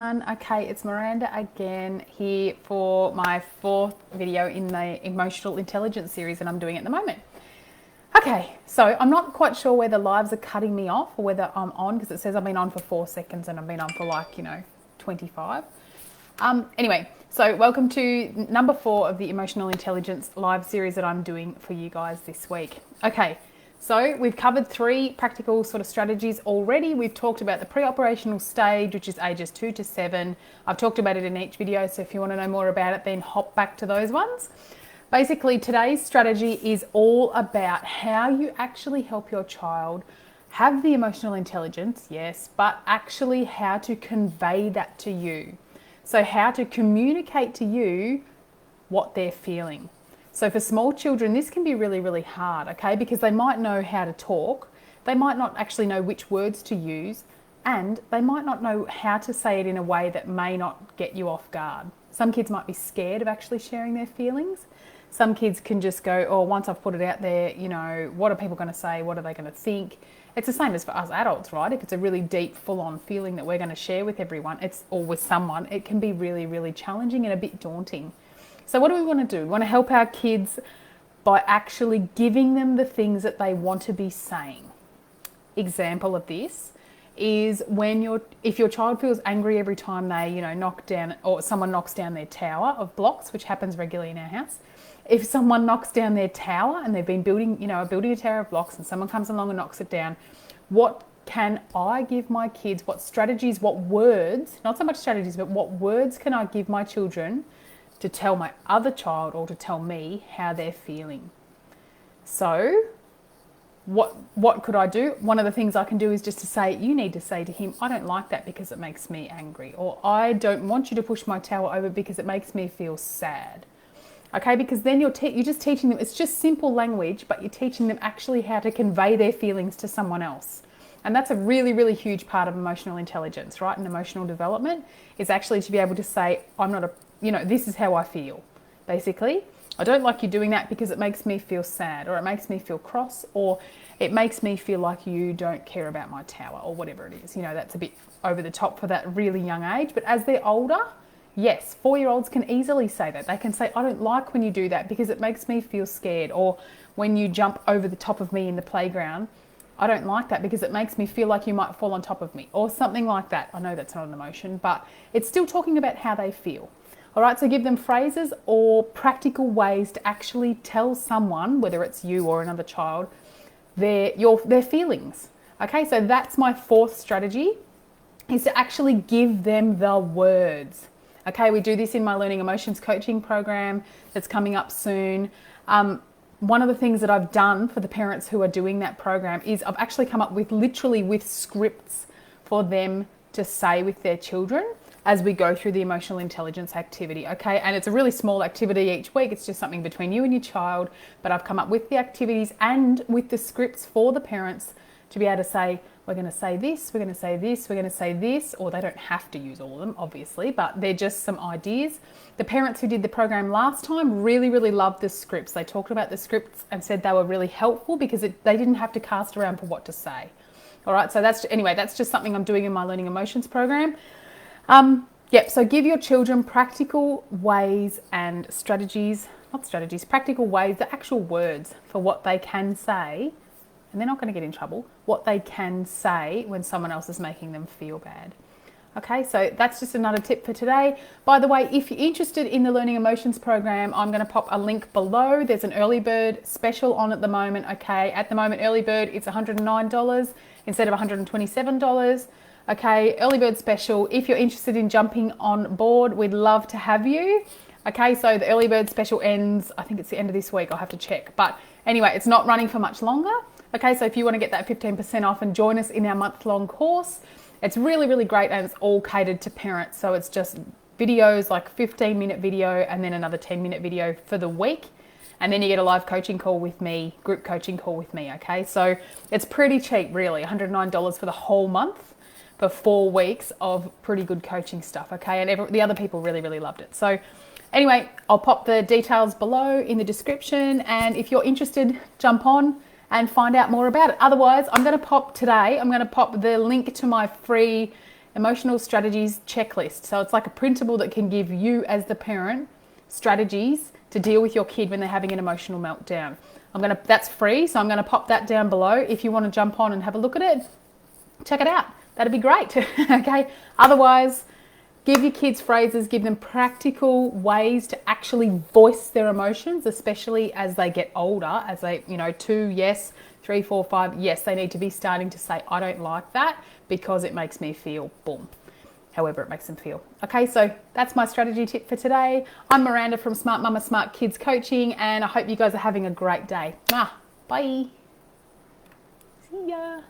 Okay, it's Miranda again here for my fourth video in the emotional intelligence series that I'm doing at the moment. Okay, so I'm not quite sure whether lives are cutting me off or whether I'm on, because it says I've been on for 4 seconds and I've been on for 25. Anyway, so welcome to number 4 of the emotional intelligence live series that I'm doing for you guys this week. Okay. So we've covered 3 practical sort of strategies already. We've talked about the pre-operational stage, which is ages 2 to 7. I've talked about it in each video, so if you want to know more about it, then hop back to those ones. Basically, today's strategy is all about how you actually help your child have the emotional intelligence, yes, but actually how to convey that to you. So how to communicate to you what they're feeling. So for small children, this can be really, really hard, okay? Because they might know how to talk, they might not actually know which words to use, and they might not know how to say it in a way that may not get you off guard. Some kids might be scared of actually sharing their feelings. Some kids can just go, oh, once I've put it out there, what are people going to say? What are they going to think? It's the same as for us adults, right? If it's a really deep, full-on feeling that we're going to share with everyone, or with someone, it can be really, really challenging and a bit daunting. So what do we want to do? We want to help our kids by actually giving them the things that they want to be saying. Example of this is if your child feels angry every time they, knock down, or someone knocks down their tower of blocks, which happens regularly in our house. If someone knocks down their tower and they've been building a tower of blocks and someone comes along and knocks it down, what can I give my kids? What strategies, what words, not so much strategies, but what words can I give my children to tell my other child or to tell me how they're feeling? So what could I do? One of the things I can do is just to say, you need to say to him, I don't like that because it makes me angry, or I don't want you to push my tower over because it makes me feel sad. Okay, because then you're just teaching them, it's just simple language, but you're teaching them actually how to convey their feelings to someone else. And that's a really, really huge part of emotional intelligence, right? And emotional development is actually to be able to say, this is how I feel, basically. I don't like you doing that because it makes me feel sad, or it makes me feel cross, or it makes me feel like you don't care about my tower, or whatever it is. That's a bit over the top for that really young age. But as they're older, yes, 4-year-olds can easily say that. They can say, I don't like when you do that because it makes me feel scared, or when you jump over the top of me in the playground, I don't like that because it makes me feel like you might fall on top of me, or something like that. I know that's not an emotion, but it's still talking about how they feel. All right, so give them phrases or practical ways to actually tell someone, whether it's you or another child, their feelings. Okay, so that's my 4th strategy, is to actually give them the words. Okay, we do this in my Learning Emotions coaching program that's coming up soon. One of the things that I've done for the parents who are doing that program is I've actually come up with scripts for them to say with their children as we go through the emotional intelligence activity, okay? And it's a really small activity each week. It's just something between you and your child, but I've come up with the activities and with the scripts for the parents to be able to say, we're going to say this, we're going to say this, we're going to say this, or they don't have to use all of them, obviously, but they're just some ideas. The parents who did the program last time really, really loved the scripts. They talked about the scripts and said they were really helpful because they didn't have to cast around for what to say. All right, so that's just something I'm doing in my Learning Emotions program. So give your children practical ways and practical ways, the actual words for what they can say, and they're not going to get in trouble, what they can say when someone else is making them feel bad. Okay, so that's just another tip for today. By the way, if you're interested in the Learning Emotions program, I'm going to pop a link below. There's an early bird special on at the moment. Okay, at the moment, early bird, it's $109 instead of $127. Okay, early bird special. If you're interested in jumping on board, we'd love to have you. Okay, so the early bird special ends, I think it's the end of this week, I'll have to check. But anyway, it's not running for much longer. Okay, so if you want to get that 15% off and join us in our month-long course, it's really, really great, and it's all catered to parents. So it's just videos, like 15-minute video and then another 10-minute video for the week. And then you get a live coaching call with me, group coaching call with me, okay? So it's pretty cheap, really, $109 for the whole month for 4 weeks of pretty good coaching stuff, okay? And the other people really, really loved it. So anyway, I'll pop the details below in the description, and if you're interested, jump on and find out more about it. Otherwise, I'm going to pop the link to my free emotional strategies checklist. So it's like a printable that can give you as the parent strategies to deal with your kid when they're having an emotional meltdown. That's free, so I'm going to pop that down below. If you want to jump on and have a look at it, check it out. That'd be great. Okay. Otherwise, give your kids phrases, give them practical ways to actually voice their emotions, especially as they get older, as they, 2, yes, 3, 4, 5, yes, they need to be starting to say, I don't like that because it makes me feel boom. However it makes them feel. Okay, so that's my strategy tip for today. I'm Miranda from Smart Mama Smart Kids Coaching, and I hope you guys are having a great day. Bye. See ya.